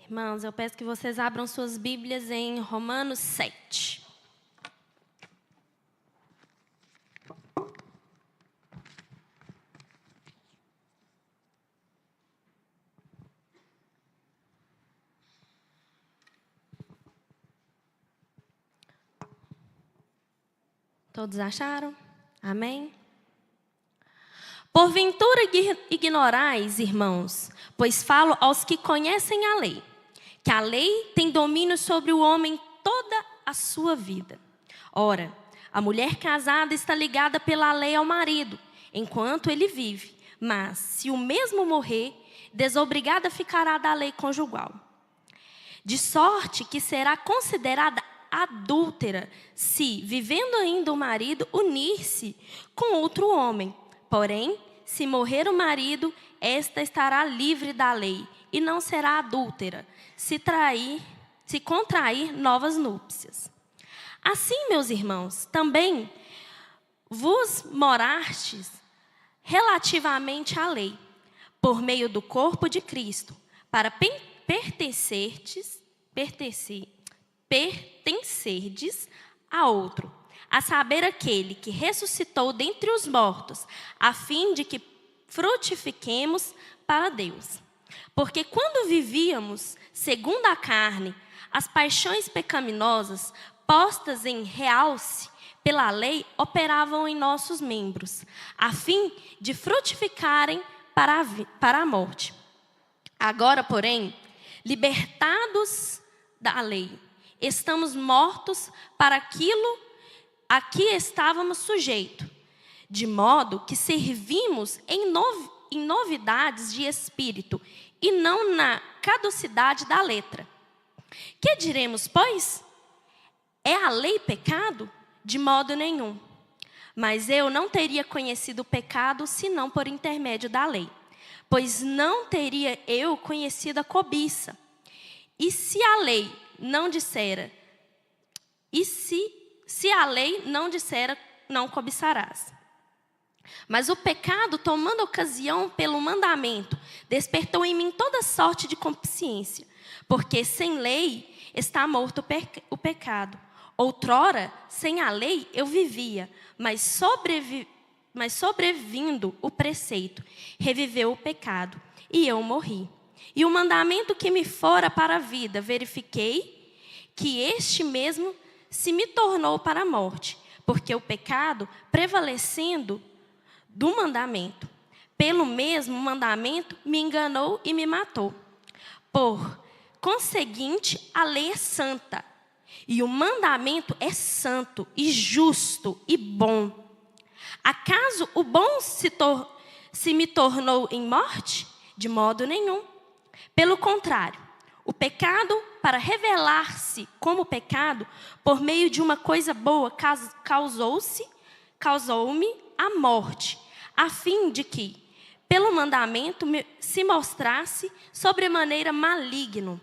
Irmãos, eu peço que vocês abram suas Bíblias em Romanos 7. Todos acharam? Amém? Porventura ignorais, irmãos, pois falo aos que conhecem a lei, que a lei tem domínio sobre o homem toda a sua vida. Ora, a mulher casada está ligada pela lei ao marido, enquanto ele vive, mas se o mesmo morrer, desobrigada ficará da lei conjugal. De sorte que será considerada adúltera se, vivendo ainda o marido, unir-se com outro homem. Porém, se morrer o marido, esta estará livre da lei e não será adúltera se contrair novas núpcias. Assim, meus irmãos, também vos morastes relativamente à lei, por meio do corpo de Cristo, para pertencerdes a outro, a saber, aquele que ressuscitou dentre os mortos, a fim de que frutifiquemos para Deus. Porque quando vivíamos segundo a carne, as paixões pecaminosas, postas em realce pela lei, operavam em nossos membros, a fim de frutificarem para a morte. Agora, porém, libertados da lei, estamos mortos para aquilo a que estávamos sujeitos, de modo que servimos em novidades de espírito e não na caducidade da letra. Que diremos, pois? É a lei pecado? De modo nenhum. Mas eu não teria conhecido o pecado senão por intermédio da lei, pois não teria eu conhecido a cobiça. E se a lei não dissera, se a lei não dissera, não cobiçarás. Mas o pecado, tomando ocasião pelo mandamento, despertou em mim toda sorte de concupiscência, porque sem lei está morto o pecado. Outrora, sem a lei, eu vivia, mas sobrevindo o preceito, reviveu o pecado, e eu morri. E o mandamento que me fora para a vida, verifiquei que este mesmo se me tornou para a morte, porque o pecado, prevalecendo do mandamento, pelo mesmo mandamento, me enganou e me matou. Por conseguinte, a lei é santa, e o mandamento é santo, e justo, e bom. Acaso o bom se me tornou em morte? De modo nenhum. Pelo contrário, o pecado, para revelar-se como pecado, por meio de uma coisa boa, causou-me a morte, a fim de que, pelo mandamento, se mostrasse sobremaneira maligno.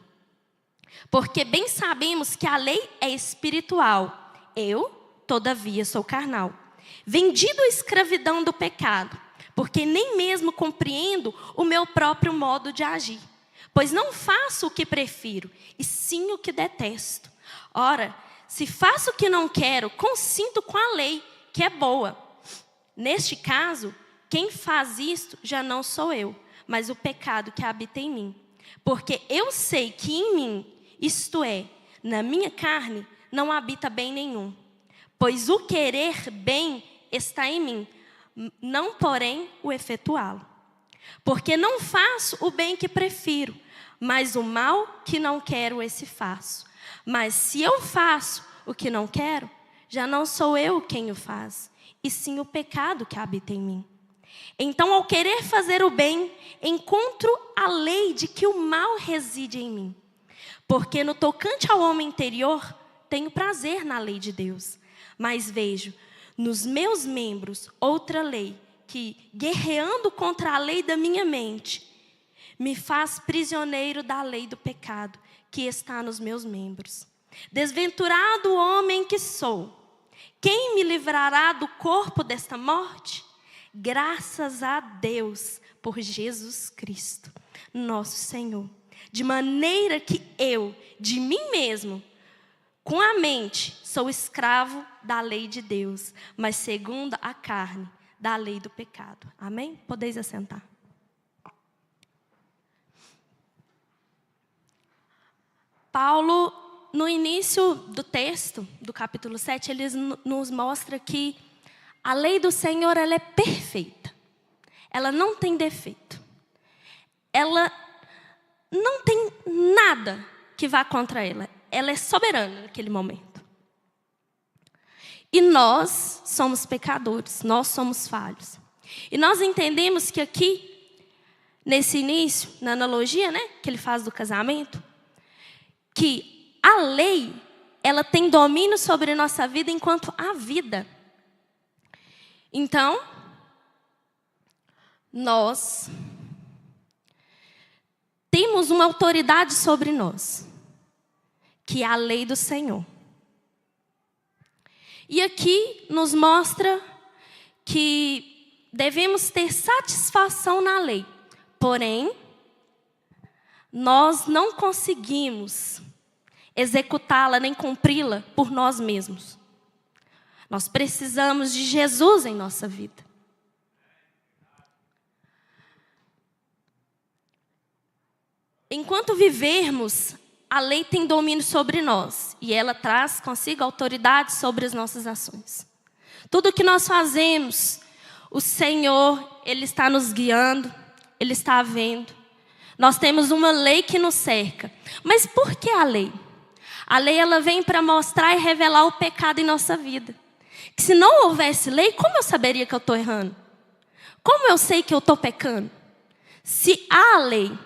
Porque bem sabemos que a lei é espiritual. Eu, todavia, sou carnal, vendido à escravidão do pecado, porque nem mesmo compreendo o meu próprio modo de agir. Pois não faço o que prefiro, e sim o que detesto. Ora, se faço o que não quero, consinto com a lei, que é boa. Neste caso, quem faz isto já não sou eu, mas o pecado que habita em mim. Porque eu sei que em mim, isto é, na minha carne, não habita bem nenhum. Pois o querer bem está em mim, não porém o efetuá-lo. Porque não faço o bem que prefiro, mas o mal que não quero, esse faço. Mas se eu faço o que não quero, já não sou eu quem o faz, e sim o pecado que habita em mim. Então, ao querer fazer o bem, encontro a lei de que o mal reside em mim. Porque no tocante ao homem interior, tenho prazer na lei de Deus, mas vejo nos meus membros outra lei, que, guerreando contra a lei da minha mente, me faz prisioneiro da lei do pecado que está nos meus membros. Desventurado o homem que sou, quem me livrará do corpo desta morte? Graças a Deus por Jesus Cristo, nosso Senhor. De maneira que eu, de mim mesmo, com a mente, sou escravo da lei de Deus, mas segundo a carne, da lei do pecado. Amém? Podeis assentar. Paulo, no início do texto, do capítulo 7, ele nos mostra que a lei do Senhor, ela é perfeita. Ela não tem defeito. Ela não tem nada que vá contra ela. Ela é soberana naquele momento. E nós somos pecadores, nós somos falhos. E nós entendemos que aqui, nesse início, na analogia, né, que ele faz do casamento, que a lei, ela tem domínio sobre a nossa vida enquanto há vida. Então, nós temos uma autoridade sobre nós, que é a lei do Senhor. E aqui nos mostra que devemos ter satisfação na lei. Porém, nós não conseguimos executá-la nem cumpri-la por nós mesmos. Nós precisamos de Jesus em nossa vida. Enquanto vivermos, a lei tem domínio sobre nós e ela traz consigo autoridade sobre as nossas ações. Tudo que nós fazemos, o Senhor, Ele está nos guiando, Ele está vendo. Nós temos uma lei que nos cerca. Mas por que a lei? A lei, ela vem para mostrar e revelar o pecado em nossa vida. Que se não houvesse lei, como eu saberia que eu estou errando? Como eu sei que eu estou pecando? Se há lei.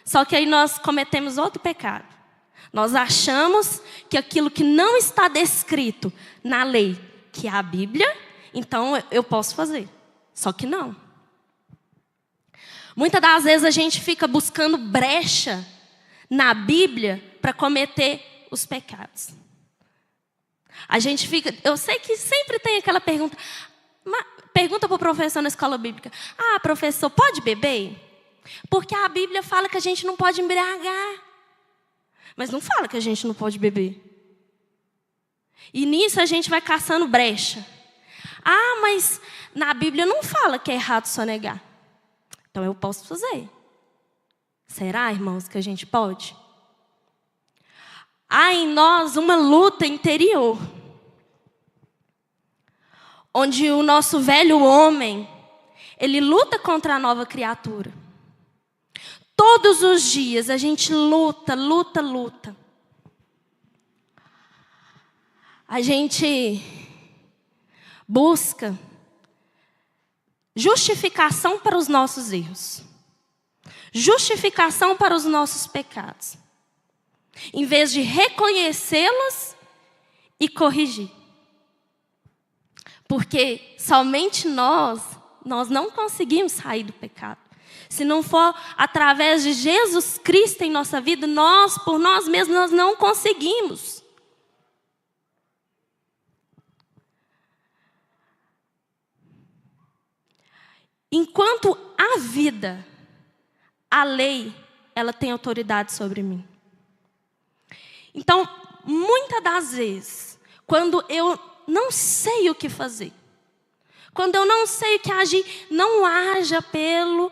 Só que aí nós cometemos outro pecado. Nós achamos que aquilo que não está descrito na lei, que é a Bíblia, então eu posso fazer. Só que não. Muitas das vezes a gente fica buscando brecha na Bíblia para cometer os pecados. A gente fica... Eu sei que sempre tem aquela pergunta. Pergunta para o professor na escola bíblica. Ah, professor, pode beber? Porque a Bíblia fala que a gente não pode embriagar. Mas não fala que a gente não pode beber. E nisso a gente vai caçando brecha. Ah, mas na Bíblia não fala que é errado sonegar. Então eu posso fazer. Será, irmãos, que a gente pode? Há em nós uma luta interior. Onde o nosso velho homem, ele luta contra a nova criatura. Todos os dias a gente luta. A gente busca justificação para os nossos erros. Justificação para os nossos pecados. Em vez de reconhecê-los e corrigir. Porque somente nós não conseguimos sair do pecado. Se não for através de Jesus Cristo em nossa vida, nós, por nós mesmos, nós não conseguimos. Enquanto há vida, a lei, ela tem autoridade sobre mim. Então, muitas das vezes, quando eu não sei o que fazer, quando eu não sei o que agir, não haja pelo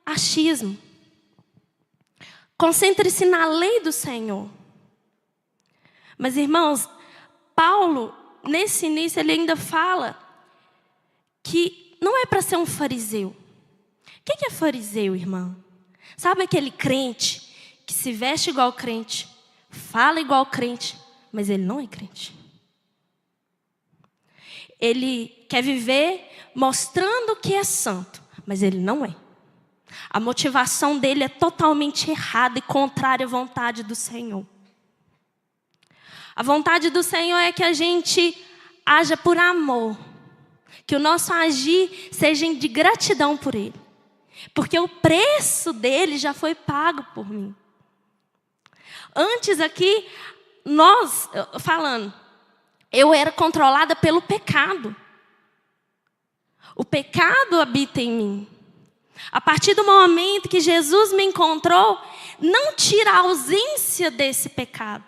achismo. Concentre-se na lei do Senhor. Mas, irmãos, Paulo, nesse início, ele ainda fala que não é para ser um fariseu. O que é fariseu, irmão? Sabe aquele crente que se veste igual crente, fala igual crente, mas ele não é crente. Ele quer viver mostrando que é santo, mas ele não é. A motivação dele é totalmente errada e contrária à vontade do Senhor. A vontade do Senhor é que a gente haja por amor. Que o nosso agir seja de gratidão por Ele. Porque o preço dele já foi pago por mim. Antes aqui, eu era controlada pelo pecado. O pecado habita em mim. A partir do momento que Jesus me encontrou, não tira a ausência desse pecado,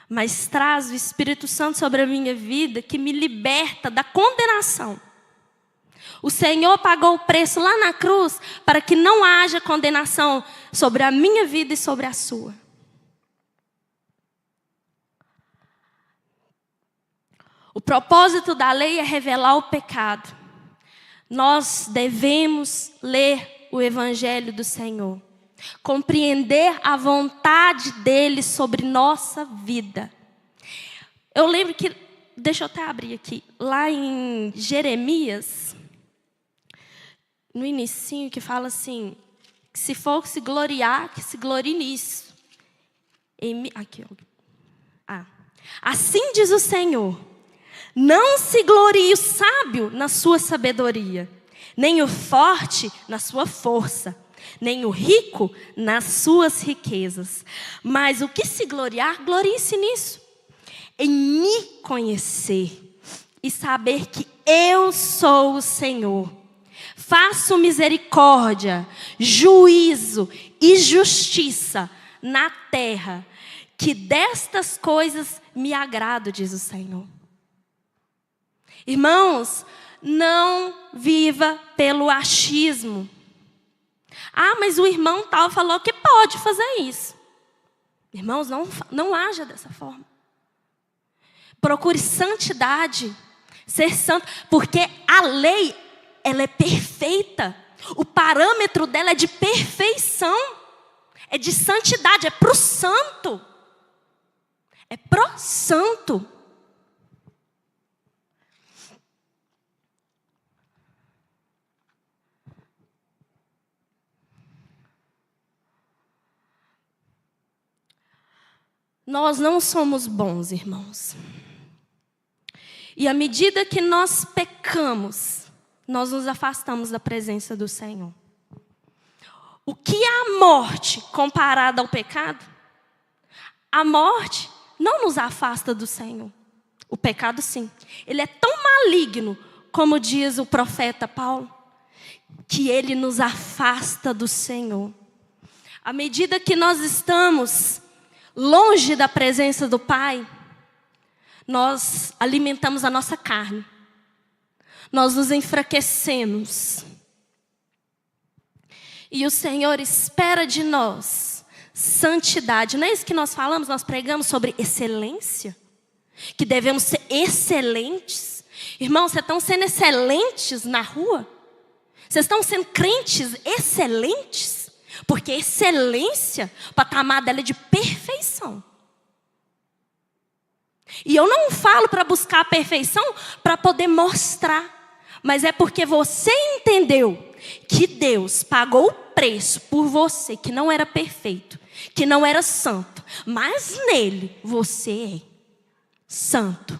mas traz o Espírito Santo sobre a minha vida, que me liberta da condenação. O Senhor pagou o preço lá na cruz para que não haja condenação sobre a minha vida e sobre a sua. O propósito da lei é revelar o pecado. Nós devemos ler o Evangelho do Senhor, compreender a vontade dele sobre nossa vida. Eu lembro que, deixa eu até abrir aqui, lá em Jeremias, no inicinho, que fala assim, que se for se gloriar, que se glorie nisso. Aqui, ó. Assim diz o Senhor: não se glorie o sábio na sua sabedoria, nem o forte na sua força, nem o rico nas suas riquezas. Mas o que se gloriar, glorie-se nisso, em me conhecer e saber que eu sou o Senhor. Faço misericórdia, juízo e justiça na terra, que destas coisas me agrado, diz o Senhor. Irmãos, não viva pelo achismo. Mas o irmão tal falou que pode fazer isso. Irmãos, não haja dessa forma. Procure santidade, ser santo, porque a lei, ela é perfeita. O parâmetro dela é de perfeição, é de santidade, é pro santo. É pro santo. Nós não somos bons, irmãos. E à medida que nós pecamos, nós nos afastamos da presença do Senhor. O que é a morte comparada ao pecado? A morte não nos afasta do Senhor. O pecado, sim. Ele é tão maligno, como diz o profeta Paulo, que ele nos afasta do Senhor. À medida que nós estamos longe da presença do Pai, nós alimentamos a nossa carne. Nós nos enfraquecemos. E o Senhor espera de nós santidade. Não é isso que nós falamos? Nós pregamos sobre excelência. Que devemos ser excelentes. Irmãos, vocês estão sendo excelentes na rua? Vocês estão sendo crentes excelentes? Porque excelência, o patamar dela é de perfeição. E eu não falo para buscar a perfeição para poder mostrar. Mas é porque você entendeu que Deus pagou o preço por você, que não era perfeito, que não era santo. Mas nele você é santo.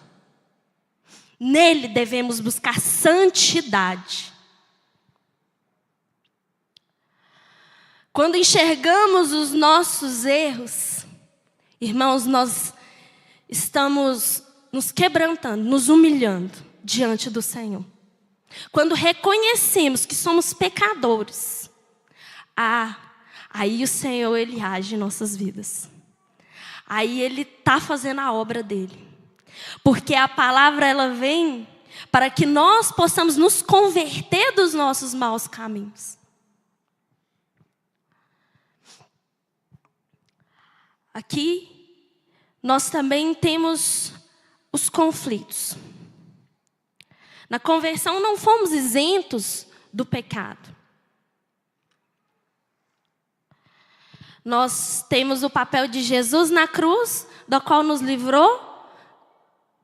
Nele devemos buscar santidade. Quando enxergamos os nossos erros, irmãos, nós estamos nos quebrantando, nos humilhando diante do Senhor. Quando reconhecemos que somos pecadores, aí o Senhor, Ele age em nossas vidas. Aí Ele está fazendo a obra dEle. Porque a palavra, ela vem para que nós possamos nos converter dos nossos maus caminhos. Aqui, nós também temos os conflitos. Na conversão não fomos isentos do pecado. Nós temos o papel de Jesus na cruz, do qual nos livrou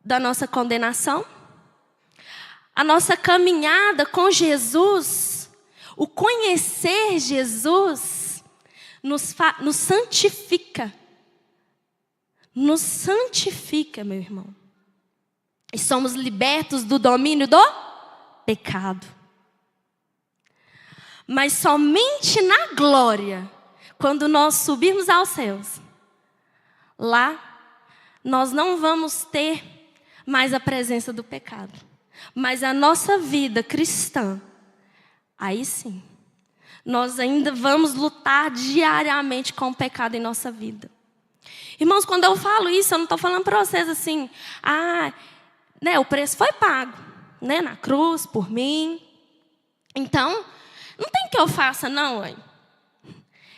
da nossa condenação. A nossa caminhada com Jesus, o conhecer Jesus, nos santifica. Nos santifica, meu irmão. E somos libertos do domínio do pecado. Mas somente na glória, quando nós subirmos aos céus, lá nós não vamos ter mais a presença do pecado. Mas a nossa vida cristã, aí sim, nós ainda vamos lutar diariamente com o pecado em nossa vida. Irmãos, quando eu falo isso, eu não estou falando para vocês assim, o preço foi pago, né, na cruz, por mim. Então, não tem que eu faça, não, mãe.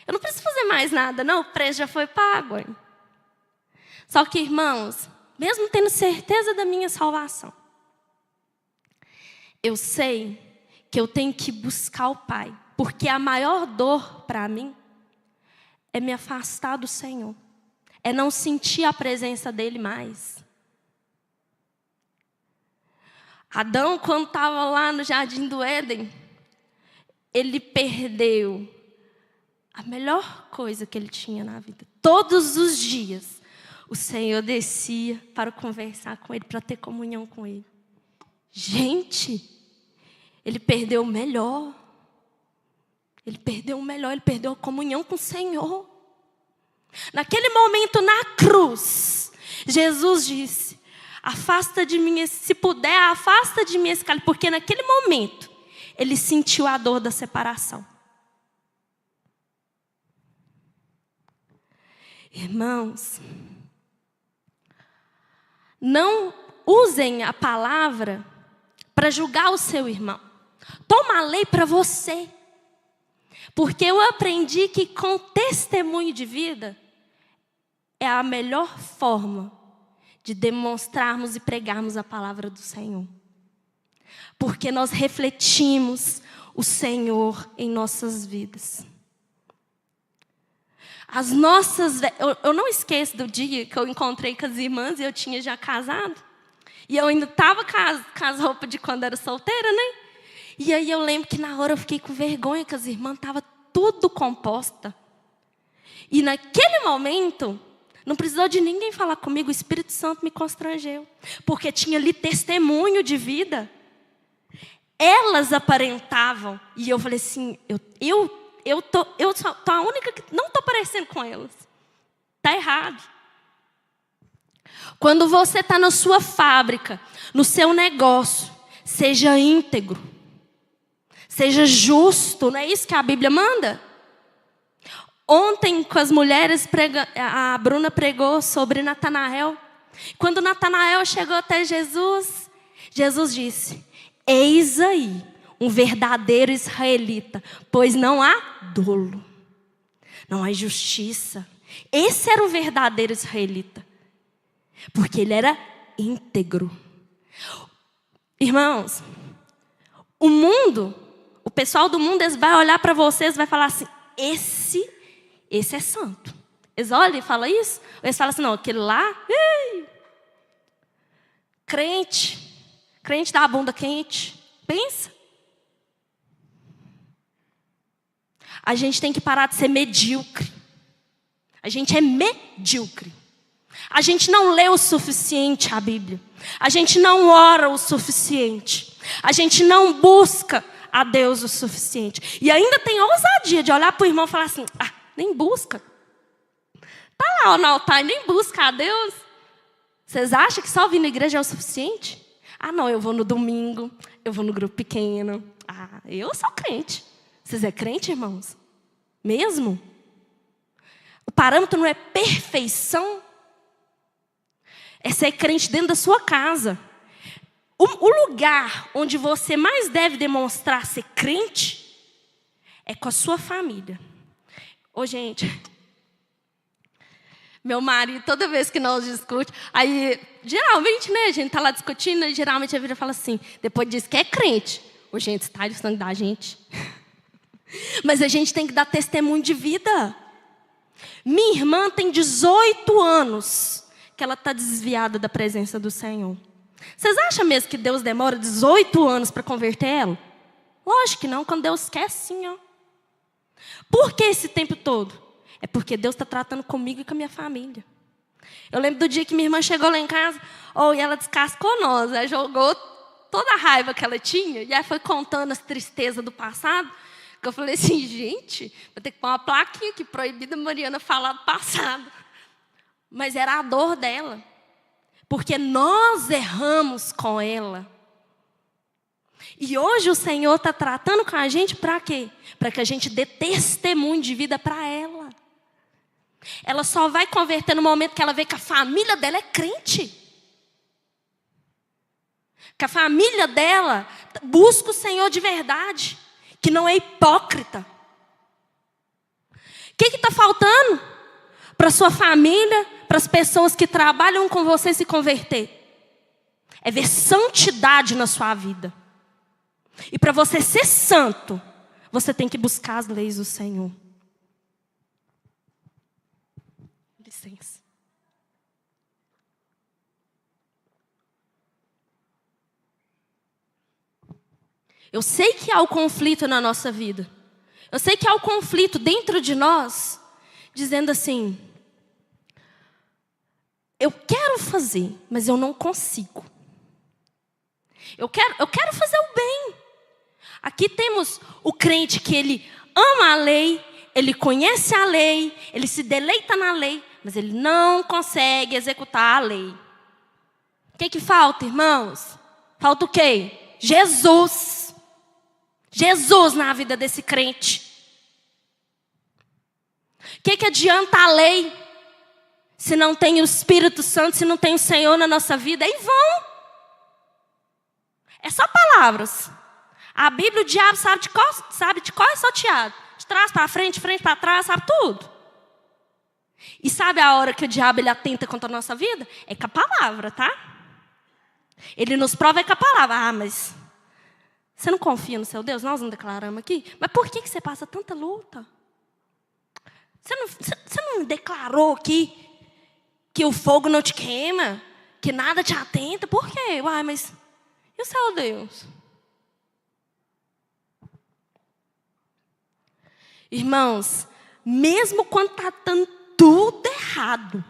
Eu não preciso fazer mais nada, não, o preço já foi pago, mãe. Só que, irmãos, mesmo tendo certeza da minha salvação, eu sei que eu tenho que buscar o Pai, porque a maior dor para mim é me afastar do Senhor, é não sentir a presença dEle mais. Adão, quando estava lá no Jardim do Éden, ele perdeu a melhor coisa que ele tinha na vida. Todos os dias, o Senhor descia para conversar com ele, para ter comunhão com ele. Gente, ele perdeu o melhor. Ele perdeu o melhor, ele perdeu a comunhão com o Senhor. Naquele momento, na cruz, Jesus disse: afasta de mim, se puder, afasta de mim esse cálice. Porque naquele momento, ele sentiu a dor da separação. Irmãos, não usem a palavra para julgar o seu irmão. Toma a lei para você. Porque eu aprendi que com testemunho de vida é a melhor forma de demonstrarmos e pregarmos a palavra do Senhor. Porque nós refletimos o Senhor em nossas vidas. Eu não esqueço do dia que eu encontrei com as irmãs e eu tinha já casado. E eu ainda estava com as roupas de quando era solteira, né? E aí eu lembro que na hora eu fiquei com vergonha que as irmãs estavam tudo composta. E naquele momento, não precisou de ninguém falar comigo, o Espírito Santo me constrangeu. Porque tinha ali testemunho de vida. Elas aparentavam. E eu falei assim, eu tô a única que não estou parecendo com elas. Está errado. Quando você está na sua fábrica, no seu negócio, seja íntegro. Seja justo, não é isso que a Bíblia manda? Ontem, com as mulheres, a Bruna pregou sobre Natanael. Quando Natanael chegou até Jesus, Jesus disse: eis aí um verdadeiro israelita, pois não há dolo, não há injustiça. Esse era o verdadeiro israelita, porque ele era íntegro. Irmãos, o pessoal do mundo, eles vai olhar para vocês e vai falar assim: esse é santo. Eles olham e falam isso? Ou eles falam assim: não, aquele lá, crente da bunda quente. Pensa. A gente tem que parar de ser medíocre. A gente é medíocre. A gente não lê o suficiente a Bíblia. A gente não ora o suficiente. A gente não busca a Deus o suficiente. E ainda tem ousadia de olhar para o irmão e falar assim: nem busca. Está lá no altar e nem busca a Deus. Vocês acham que só vir na igreja é o suficiente? Não, eu vou no domingo, eu vou no grupo pequeno. Eu sou crente. Vocês é crente, irmãos? Mesmo? O parâmetro não é perfeição. É ser crente dentro da sua casa. O lugar onde você mais deve demonstrar ser crente é com a sua família. Gente, meu marido, toda vez que nós discutimos, aí, geralmente, né, a gente tá lá discutindo, e geralmente a vida fala assim, depois diz que é crente. Gente, está de sangue da gente. Mas a gente tem que dar testemunho de vida. Minha irmã tem 18 anos que ela está desviada da presença do Senhor. Vocês acham mesmo que Deus demora 18 anos para converter ela? Lógico que não, quando Deus quer, sim, ó. Por que esse tempo todo? É porque Deus está tratando comigo e com a minha família. Eu lembro do dia que minha irmã chegou lá em casa, e ela descascou nós, ela jogou toda a raiva que ela tinha, e aí foi contando as tristezas do passado, que eu falei assim: gente, vou ter que pôr uma plaquinha aqui, proibida a Mariana falar do passado. Mas era a dor dela. Porque nós erramos com ela. E hoje o Senhor está tratando com a gente para quê? Para que a gente dê testemunho de vida para ela. Ela só vai converter no momento que ela vê que a família dela é crente. Que a família dela busca o Senhor de verdade. Que não é hipócrita. O que está faltando para a sua família, para as pessoas que trabalham com você se converter? É ver santidade na sua vida. E para você ser santo, você tem que buscar as leis do Senhor. Licença. Eu sei que há o conflito na nossa vida. Eu sei que há o conflito dentro de nós, dizendo assim: eu quero fazer, mas eu não consigo. Eu quero fazer o bem. Aqui temos o crente que ele ama a lei, ele conhece a lei, ele se deleita na lei, mas ele não consegue executar a lei. O que falta, irmãos? Falta o quê? Jesus. Jesus na vida desse crente. O que adianta a lei se não tem o Espírito Santo, se não tem o Senhor na nossa vida? É em vão. É só palavras. A Bíblia, o diabo sabe de qual é salteado. De trás para frente para trás, sabe tudo. E sabe a hora que o diabo ele atenta contra a nossa vida? É com a palavra, tá? Ele nos prova com a palavra. Ah, mas você não confia no seu Deus? Nós não declaramos aqui. Mas por que você passa tanta luta? Você não declarou aqui que o fogo não te queima? Que nada te atenta? Por quê? Uai, mas e o seu Deus? Irmãos, mesmo quando está dando tudo errado,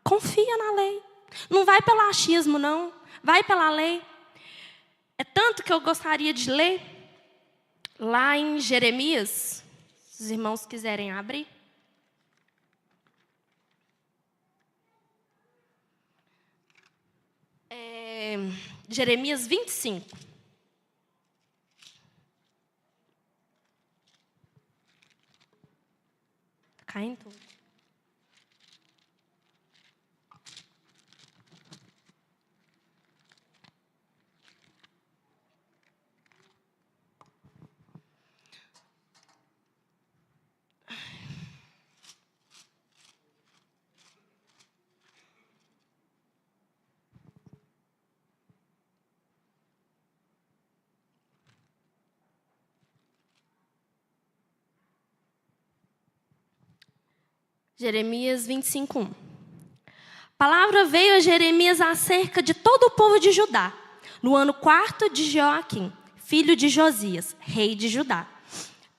confia na lei. Não vai pelo achismo, não. Vai pela lei. É tanto que eu gostaria de ler lá em Jeremias, se os irmãos quiserem abrir. Jeremias 25. Tá caindo tudo. Jeremias 25:1. A palavra veio a Jeremias acerca de todo o povo de Judá, no ano 4º de Joaquim, filho de Josias, rei de Judá.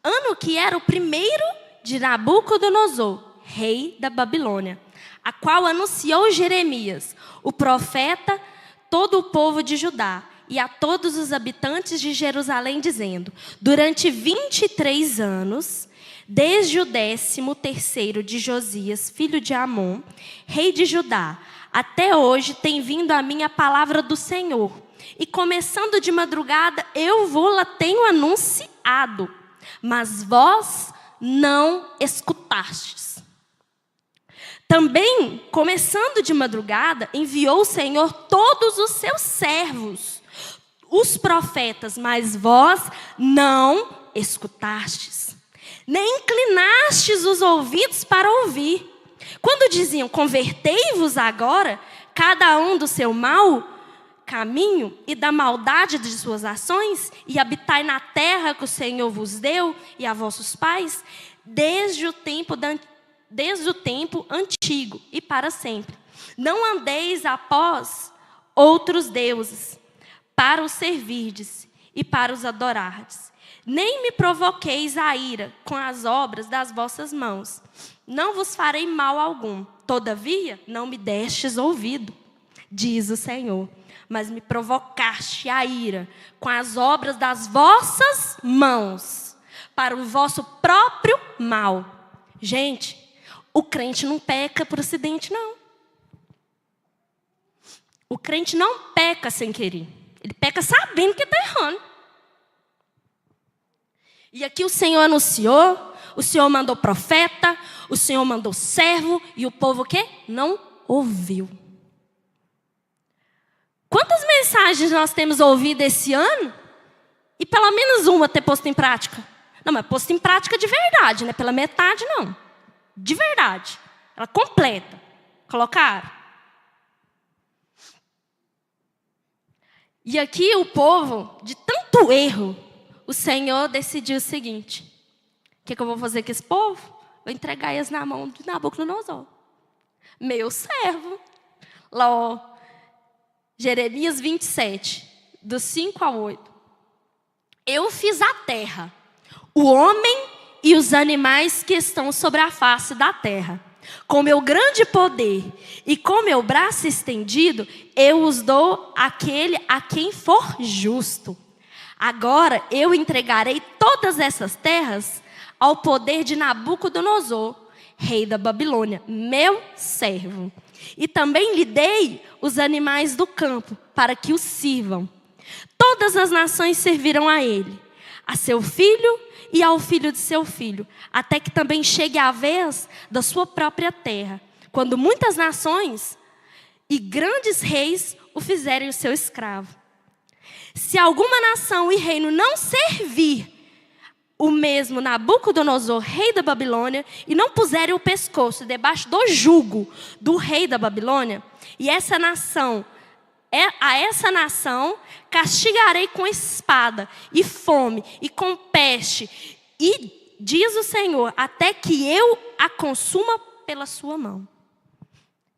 Ano que era o primeiro de Nabucodonosor, rei da Babilônia, a qual anunciou Jeremias, o profeta, todo o povo de Judá, e a todos os habitantes de Jerusalém, dizendo: durante 23 anos... desde o 13º de Josias, filho de Amon, rei de Judá, até hoje tem vindo a mim a palavra do Senhor. E começando de madrugada, eu vou-la tenho anunciado, mas vós não escutastes. Também, começando de madrugada, enviou o Senhor todos os seus servos, os profetas, mas vós não escutastes. Nem inclinastes os ouvidos para ouvir. Quando diziam: convertei-vos agora, cada um do seu mau caminho e da maldade de suas ações, e habitai na terra que o Senhor vos deu e a vossos pais, desde o tempo antigo e para sempre. Não andeis após outros deuses, para os servirdes e para os adorardes. Nem me provoqueis a ira com as obras das vossas mãos. Não vos farei mal algum. Todavia, não me destes ouvido, diz o Senhor. Mas me provocaste a ira com as obras das vossas mãos, para o vosso próprio mal. Gente, o crente não peca por acidente, não. O crente não peca sem querer. Ele peca sabendo que está errando. E aqui o Senhor anunciou, o Senhor mandou profeta, o Senhor mandou servo, e o povo o quê? Não ouviu. Quantas mensagens nós temos ouvido esse ano? E pelo menos uma ter posto em prática. Não, mas posto em prática de verdade, não é pela metade não. De verdade. Ela completa. Colocaram. E aqui o povo, de tanto erro, o Senhor decidiu o seguinte: o que eu vou fazer com esse povo? Vou entregar eles na mão de Nabucodonosor, meu servo. Lá, ó, Jeremias 27, do 5 ao 8. Eu fiz a terra, o homem e os animais que estão sobre a face da terra. Com meu grande poder e com meu braço estendido, eu os dou àquele a quem for justo. Agora eu entregarei todas essas terras ao poder de Nabucodonosor, rei da Babilônia, meu servo. E também lhe dei os animais do campo, para que os sirvam. Todas as nações servirão a ele, a seu filho e ao filho de seu filho, até que também chegue a vez da sua própria terra, quando muitas nações e grandes reis o fizerem o seu escravo. Se alguma nação e reino não servir o mesmo Nabucodonosor, rei da Babilônia, e não puserem o pescoço debaixo do jugo do rei da Babilônia, e essa nação castigarei com espada e fome e com peste, e diz o Senhor, até que eu a consuma pela sua mão.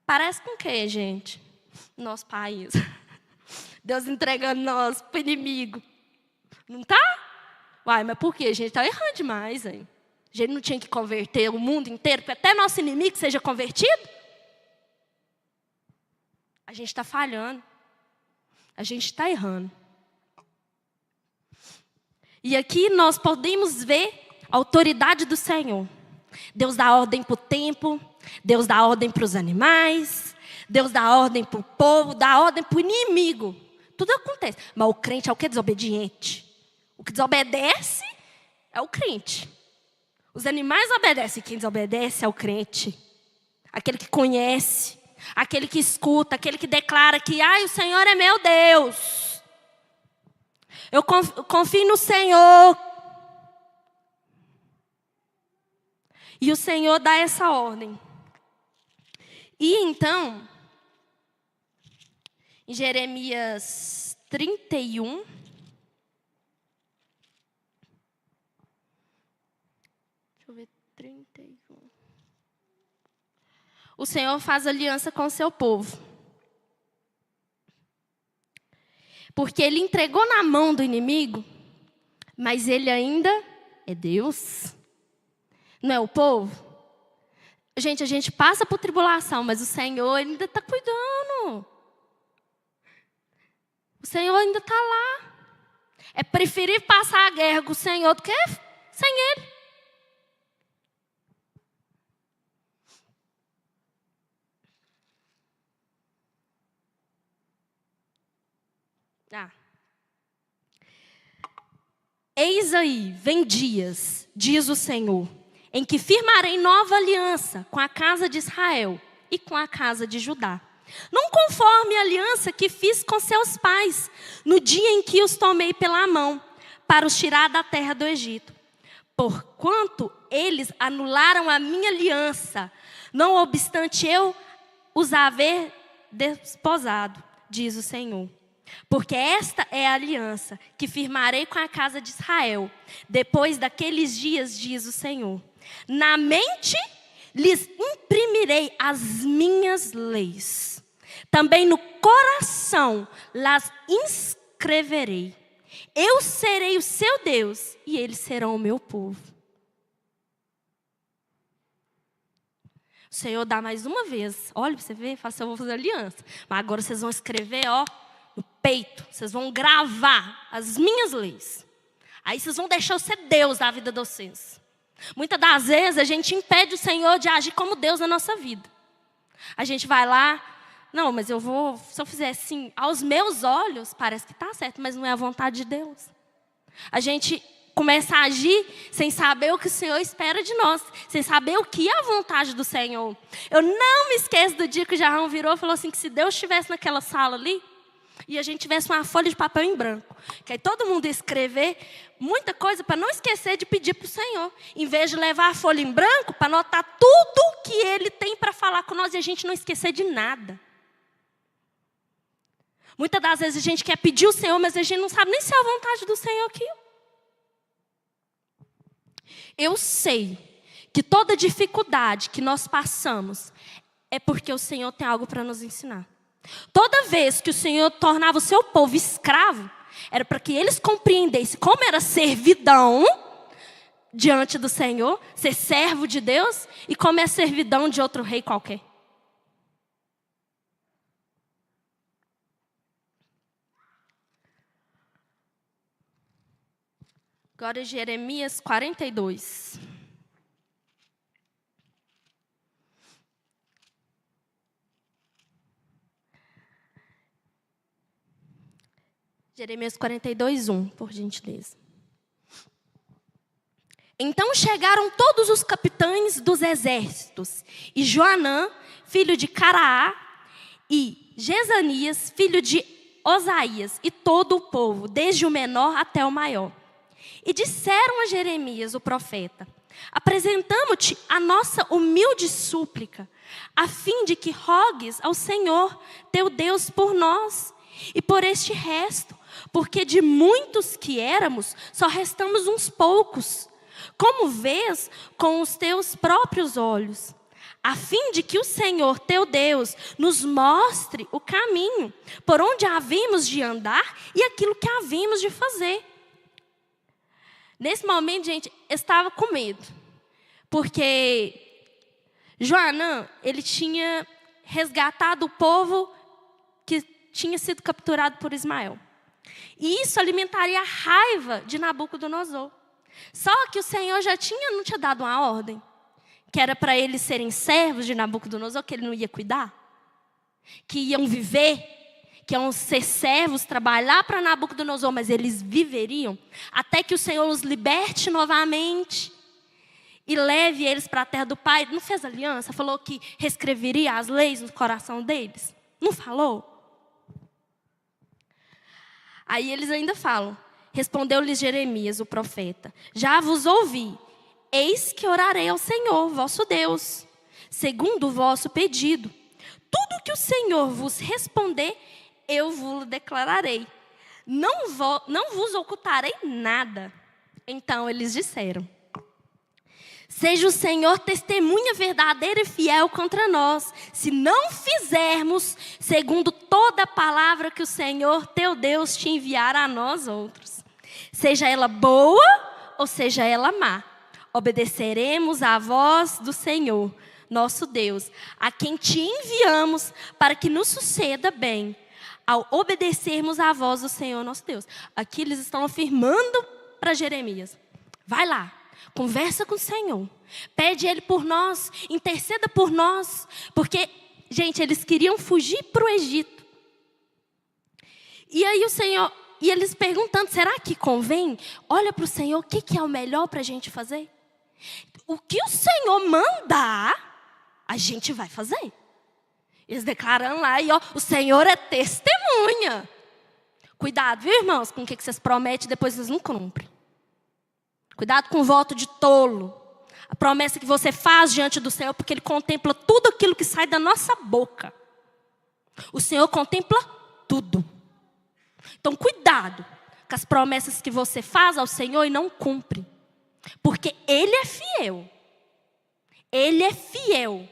Parece com o quê, gente? Nosso país. Deus entregando nós para o inimigo. Não tá? Uai, mas por quê? A gente está errando demais, hein? A gente não tinha que converter o mundo inteiro, para até nosso inimigo seja convertido? A gente está falhando. A gente está errando. E aqui nós podemos ver a autoridade do Senhor. Deus dá ordem para o tempo, Deus dá ordem para os animais, Deus dá ordem para o povo, dá ordem para o inimigo. Tudo acontece. Mas o crente é o que? Desobediente. O que desobedece é o crente. Os animais obedecem. Quem desobedece é o crente. Aquele que conhece, aquele que escuta, aquele que declara que o Senhor é meu Deus. Eu confio no Senhor. E o Senhor dá essa ordem. E então, em Jeremias 31, deixa eu ver, 31. O Senhor faz aliança com o seu povo. Porque ele entregou na mão do inimigo, mas ele ainda é Deus. Não é o povo? Gente, a gente passa por tribulação, mas o Senhor ainda está cuidando. O Senhor ainda está lá. É preferir passar a guerra com o Senhor do que sem Ele. Eis aí, vem dias, diz o Senhor, em que firmarei nova aliança com a casa de Israel e com a casa de Judá. Não conforme a aliança que fiz com seus pais, no dia em que os tomei pela mão, para os tirar da terra do Egito. Porquanto eles anularam a minha aliança, não obstante eu os haver desposado, diz o Senhor. Porque esta é a aliança que firmarei com a casa de Israel, depois daqueles dias, diz o Senhor. Na mente lhes imprimirei as minhas leis. Também no coração las inscreverei. Eu serei o seu Deus e eles serão o meu povo. O Senhor dá mais uma vez. Olha para você ver, fala assim, eu vou fazer aliança. Mas agora vocês vão escrever, no peito. Vocês vão gravar as minhas leis. Aí vocês vão deixar eu ser Deus da vida de vocês. Muitas das vezes a gente impede o Senhor de agir como Deus na nossa vida. A gente vai lá, não, mas se eu fizer assim, aos meus olhos, parece que está certo, mas não é a vontade de Deus. A gente começa a agir sem saber o que o Senhor espera de nós, sem saber o que é a vontade do Senhor. Eu não me esqueço do dia que o Jarrão virou e falou assim, que se Deus estivesse naquela sala ali, e a gente tivesse uma folha de papel em branco, que aí todo mundo ia escrever muita coisa para não esquecer de pedir para o Senhor, em vez de levar a folha em branco para anotar tudo que Ele tem para falar com nós e a gente não esquecer de nada. Muitas das vezes a gente quer pedir o Senhor, mas a gente não sabe nem se é a vontade do Senhor aquilo. Eu sei que toda dificuldade que nós passamos é porque o Senhor tem algo para nos ensinar. Toda vez que o Senhor tornava o seu povo escravo, era para que eles compreendessem como era servidão diante do Senhor, ser servo de Deus, e como é servidão de outro rei qualquer. Agora Jeremias 42. Jeremias 42, 1, por gentileza. Então chegaram todos os capitães dos exércitos, e Joanã, filho de Caraá, e Jezanias, filho de Osaías, e todo o povo, desde o menor até o maior. E disseram a Jeremias, o profeta, apresentamo-te a nossa humilde súplica, a fim de que rogues ao Senhor, teu Deus, por nós, e por este resto, porque de muitos que éramos, só restamos uns poucos, como vês com os teus próprios olhos, a fim de que o Senhor, teu Deus, nos mostre o caminho, por onde havemos de andar e aquilo que havemos de fazer. Nesse momento, gente, eu estava com medo, porque Joanã, ele tinha resgatado o povo que tinha sido capturado por Ismael. E isso alimentaria a raiva de Nabucodonosor. Só que o Senhor não tinha dado uma ordem, que era para eles serem servos de Nabucodonosor, que ele não ia cuidar, que iam viver, que iam ser servos, trabalhar para Nabucodonosor, mas eles viveriam, até que o Senhor os liberte novamente e leve eles para a terra do Pai. Não fez aliança? Falou que reescreveria as leis no coração deles? Não falou? Aí eles ainda falam, respondeu-lhes Jeremias, o profeta, já vos ouvi, eis que orarei ao Senhor, vosso Deus, segundo o vosso pedido. Tudo que o Senhor vos responder, eu vos declararei. Não vos ocultarei nada. Então eles disseram, seja o Senhor testemunha verdadeira e fiel contra nós, se não fizermos segundo toda a palavra que o Senhor teu Deus te enviar a nós outros. Seja ela boa ou seja ela má, obedeceremos à voz do Senhor, nosso Deus, a quem te enviamos para que nos suceda bem, ao obedecermos à voz do Senhor, nosso Deus. Aqui eles estão afirmando para Jeremias, vai lá, conversa com o Senhor, pede Ele por nós, interceda por nós, porque, gente, eles queriam fugir para o Egito. E aí o Senhor, e eles perguntando, será que convém? Olha para o Senhor, o que é o melhor para a gente fazer? O que o Senhor mandar, a gente vai fazer. Eles declaram lá, e ó, o Senhor é testemunha. Cuidado, viu, irmãos, com o que vocês prometem e depois vocês não cumprem. Cuidado com o voto de tolo. A promessa que você faz diante do Senhor, porque Ele contempla tudo aquilo que sai da nossa boca. O Senhor contempla tudo. Então, cuidado com as promessas que você faz ao Senhor e não cumpre. Porque Ele é fiel. Ele é fiel.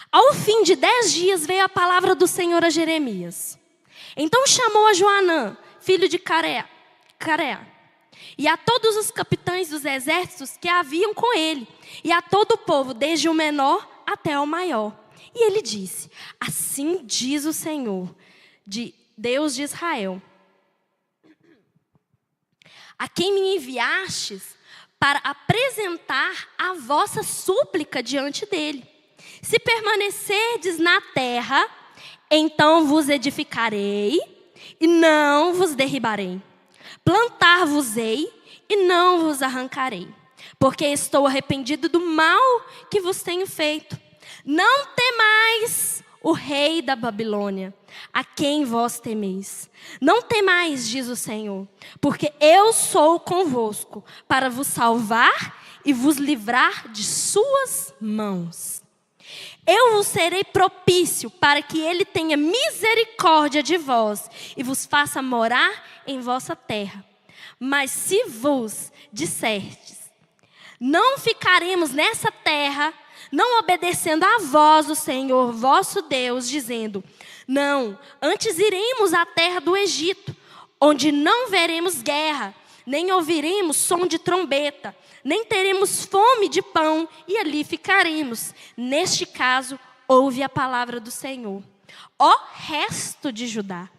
Ao fim de 10 dias veio a palavra do Senhor a Jeremias. Então chamou a Joanã, filho de Carea, e a todos os capitães dos exércitos que haviam com ele, e a todo o povo, desde o menor até o maior. E ele disse, assim diz o Senhor, Deus de Israel, a quem me enviastes para apresentar a vossa súplica diante dele. Se permanecerdes na terra, então vos edificarei, e não vos derribarei. Plantar-vos-ei e não vos arrancarei, porque estou arrependido do mal que vos tenho feito. Não temais o rei da Babilônia, a quem vós temeis. Não temais, diz o Senhor, porque eu sou convosco para vos salvar e vos livrar de suas mãos. Eu vos serei propício para que ele tenha misericórdia de vós e vos faça morar em vossa terra. Mas se vos disserdes, não ficaremos nessa terra, não obedecendo a voz do Senhor vosso Deus, dizendo, não, antes iremos à terra do Egito, onde não veremos guerra, nem ouviremos som de trombeta, nem teremos fome de pão, e ali ficaremos. Neste caso, ouve a palavra do Senhor. Ó resto de Judá,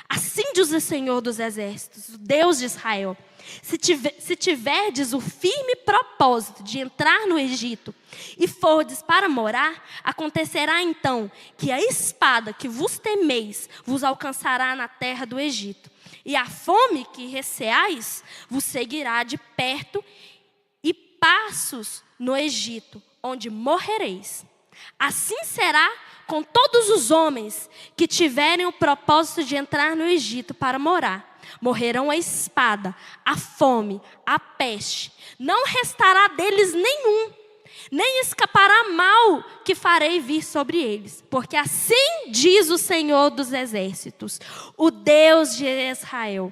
assim diz o Senhor dos exércitos, o Deus de Israel, se tiverdes o firme propósito de entrar no Egito e fordes para morar, acontecerá então que a espada que vos temeis vos alcançará na terra do Egito, e a fome que receais vos seguirá de perto, e passos no Egito, onde morrereis. Assim será com todos os homens que tiverem o propósito de entrar no Egito para morar. Morrerão a espada, a fome, a peste. Não restará deles nenhum, nem escapará mal que farei vir sobre eles. Porque assim diz o Senhor dos exércitos, o Deus de Israel.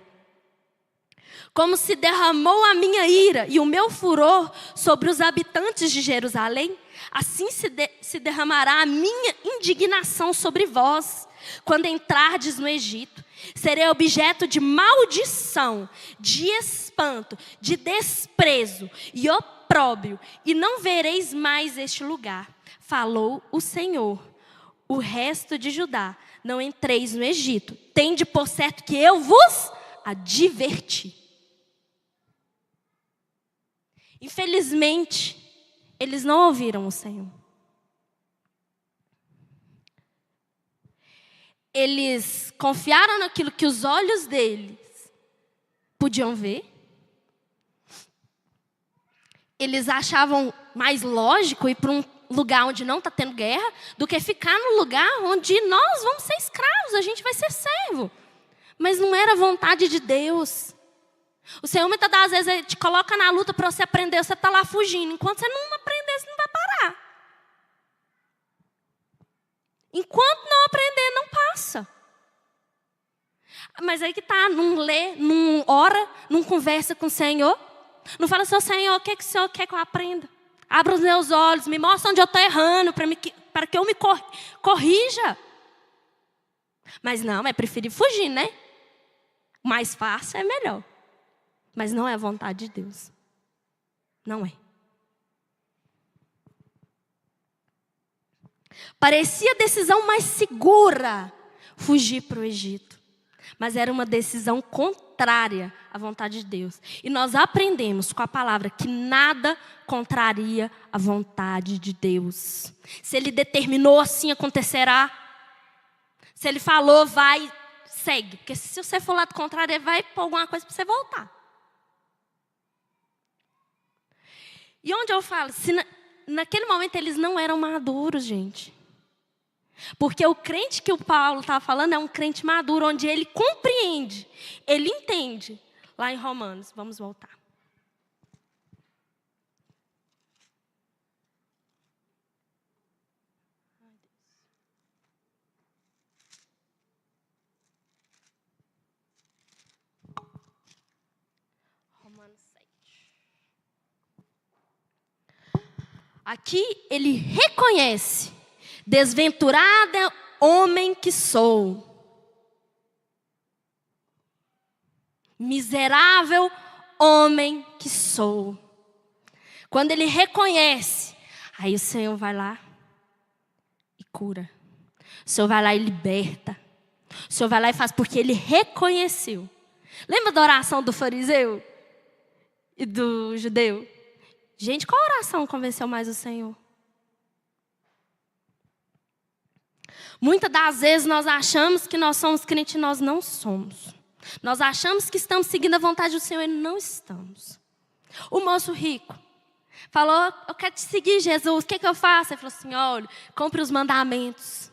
Como se derramou a minha ira e o meu furor sobre os habitantes de Jerusalém, assim se derramará a minha indignação sobre vós, quando entrardes no Egito. Serei objeto de maldição, de espanto, de desprezo e opróbrio, e não vereis mais este lugar. Falou o Senhor. O resto de Judá, não entreis no Egito. Tende por certo que eu vos adverti. Infelizmente, eles não ouviram o Senhor. Eles confiaram naquilo que os olhos deles podiam ver. Eles achavam mais lógico ir para um lugar onde não está tendo guerra do que ficar no lugar onde nós vamos ser escravos, a gente vai ser servo. Mas não era a vontade de Deus. O Senhor muitas das vezes ele te coloca na luta para você aprender, você está lá fugindo. Enquanto você não aprender, você não vai parar. Enquanto não aprender, não passa. Mas aí que está, não lê, não ora, não conversa com o Senhor. Não fala assim, Senhor, o que o Senhor quer que eu aprenda? Abra os meus olhos, me mostra onde eu estou errando, para que eu me corrija. Mas não, é preferir fugir, né? Mais fácil é melhor. Mas não é a vontade de Deus. Não é. Parecia a decisão mais segura fugir para o Egito. Mas era uma decisão contrária à vontade de Deus. E nós aprendemos com a palavra que nada contraria a vontade de Deus. Se Ele determinou, assim acontecerá. Se Ele falou, vai, segue. Porque se você for lá do contrário, Ele vai pôr alguma coisa para você voltar. E onde eu falo, se naquele momento eles não eram maduros, gente. Porque o crente que o Paulo estava falando é um crente maduro, onde ele compreende, ele entende. Lá em Romanos, vamos voltar. Romanos 7. Aqui ele reconhece: desventurado homem que sou, miserável homem que sou. Quando ele reconhece, aí o Senhor vai lá e cura. O Senhor vai lá e liberta. O Senhor vai lá e faz porque ele reconheceu. Lembra da oração do fariseu e do judeu? Gente, qual oração convenceu mais o Senhor? Muitas das vezes nós achamos que nós somos crentes e nós não somos. Nós achamos que estamos seguindo a vontade do Senhor e não estamos. O moço rico falou, eu quero te seguir, Jesus, o que eu faço? Ele falou assim, olha, compre os mandamentos.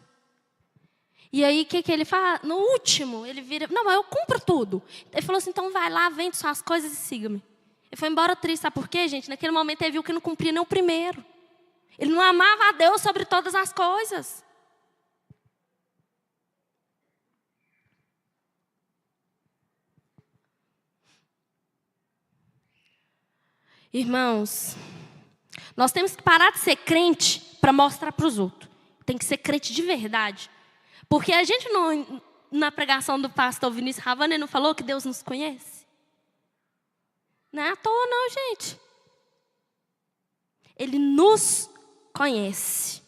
E aí, o que ele faz? No último, ele vira, não, mas eu cumpro tudo. Ele falou assim, então vai lá, vende suas coisas e siga-me. Ele foi embora triste, sabe por quê, gente? Naquele momento ele viu que não cumpria nem o primeiro. Ele não amava a Deus sobre todas as coisas. Irmãos, nós temos que parar de ser crente para mostrar para os outros. Tem que ser crente de verdade. Porque a gente não, na pregação do pastor Vinícius Ravana, ele não falou que Deus nos conhece? Não é à toa não, gente. Ele nos conhece.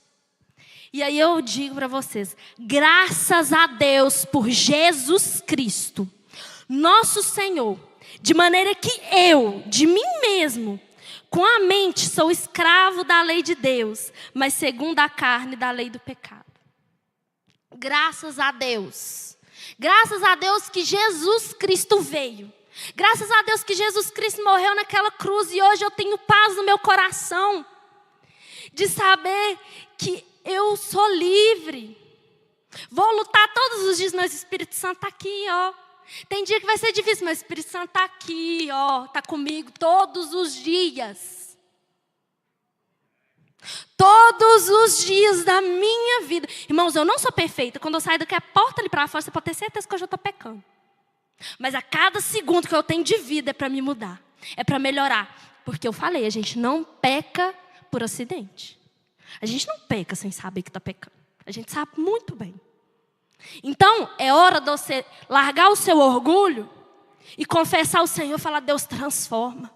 E aí eu digo para vocês, graças a Deus por Jesus Cristo, nosso Senhor, de maneira que eu, de mim mesmo, com a mente sou escravo da lei de Deus, mas segundo a carne da lei do pecado. Graças a Deus. Graças a Deus que Jesus Cristo veio. Graças a Deus que Jesus Cristo morreu naquela cruz e hoje eu tenho paz no meu coração. De saber que eu sou livre. Vou lutar todos os dias, mas o Espírito Santo está aqui, ó. Tem dia que vai ser difícil, mas o Espírito Santo está aqui, ó. Está comigo todos os dias. Todos os dias da minha vida. Irmãos, eu não sou perfeita. Quando eu saio daqui a porta ali para fora, você pode ter certeza que eu já estou pecando. Mas a cada segundo que eu tenho de vida é para me mudar. É para melhorar. Porque eu falei, a gente não peca por acidente. A gente não peca sem saber que está pecando. A gente sabe muito bem. Então, é hora de você largar o seu orgulho e confessar ao Senhor, falar, Deus transforma.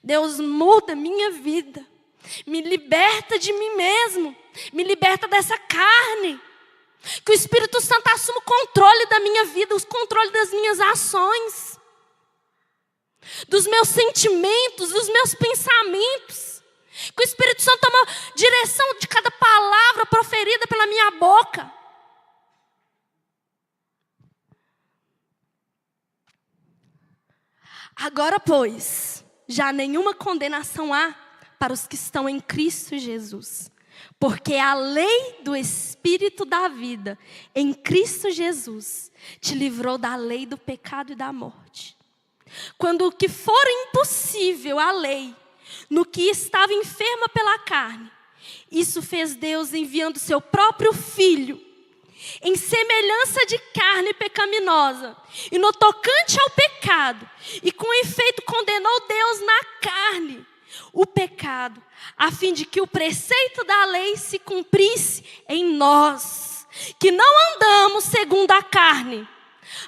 Deus muda a minha vida. Me liberta de mim mesmo. Me liberta dessa carne. Que o Espírito Santo assuma o controle da minha vida, o controle das minhas ações. Dos meus sentimentos, dos meus pensamentos. Que o Espírito Santo tome direção de cada palavra proferida pela minha boca. Agora, pois, já nenhuma condenação há para os que estão em Cristo Jesus. Porque a lei do Espírito da vida em Cristo Jesus te livrou da lei do pecado e da morte. Quando o que for impossível à lei, no que estava enferma pela carne, isso fez Deus enviando seu próprio Filho, em semelhança de carne pecaminosa, e no tocante ao pecado, e com efeito condenou Deus na carne, o pecado, a fim de que o preceito da lei se cumprisse em nós, que não andamos segundo a carne,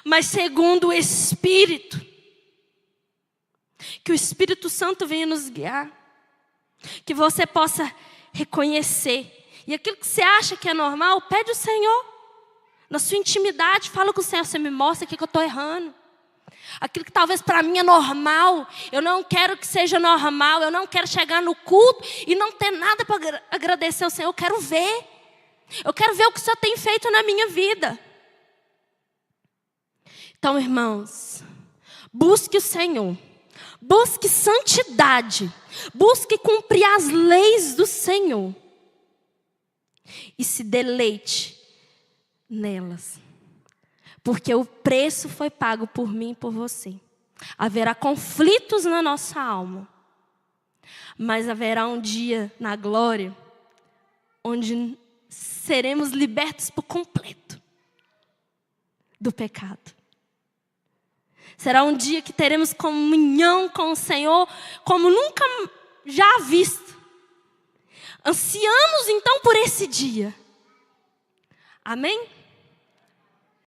mas segundo o Espírito. Que o Espírito Santo venha nos guiar, que você possa reconhecer, e aquilo que você acha que é normal, pede ao Senhor, na sua intimidade, fala com o Senhor, você me mostra o que eu estou errando. Aquilo que talvez para mim é normal, eu não quero que seja normal, eu não quero chegar no culto e não ter nada para agradecer ao Senhor, eu quero ver o que o Senhor tem feito na minha vida. Então, irmãos, busque o Senhor, busque santidade, busque cumprir as leis do Senhor e se deleite nelas. Porque o preço foi pago por mim e por você. Haverá conflitos na nossa alma. Mas haverá um dia na glória onde seremos libertos por completo do pecado. Será um dia que teremos comunhão com o Senhor como nunca já visto. Ansiamos então por esse dia. Amém?